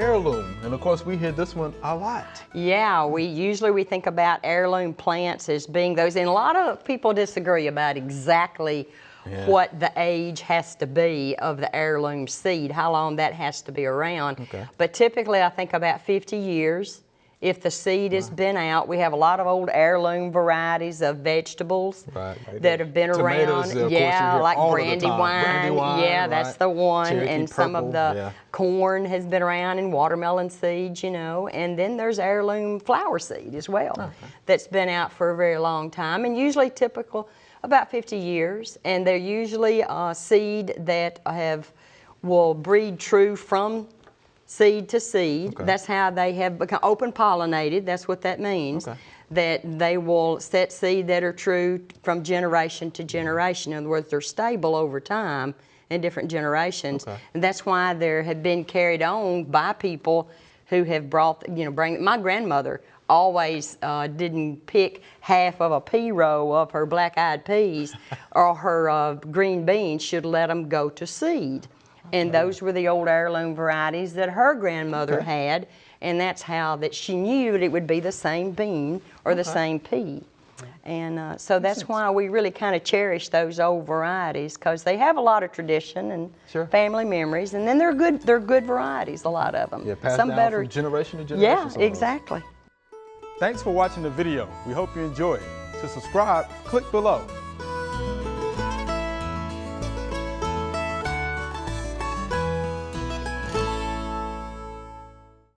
heirloom, and of course we hear this one a lot. Yeah, we think about heirloom plants as being those, and a lot of people disagree about exactly what the age has to be of the heirloom seed, how long that has to be around. Okay. But typically I think about 50 years. If the seed has been out, we have a lot of old heirloom varieties of vegetables that have been Tomatoes, around. of Yeah, course, like all brandywine. Yeah, that's the one. Cherokee and some purple, of the corn has been around, and watermelon seeds, you know. And then there's heirloom flower seed as well that's been out for a very long time, and usually typical about 50 years. And they're usually a seed that will breed true from seed to seed. That's how they have become open pollinated. That's what that means. That they will set seed that are true from generation to generation. In other words, they're stable over time in different generations. And that's why there have been carried on by people who have brought, my grandmother always didn't pick half of a pea row of her black-eyed peas or her green beans. She'd let them go to seed. And those were the old heirloom varieties that her grandmother had, and that's how that she knew that it would be the same bean or the same pea. And so that's why we really kind of cherish those old varieties, because they have a lot of tradition and family memories, and then they're good varieties, a lot of them. Yeah, passed Some down better from generation to generation. Yeah, exactly. Thanks for watching the video. We hope you enjoyed. To subscribe, click below.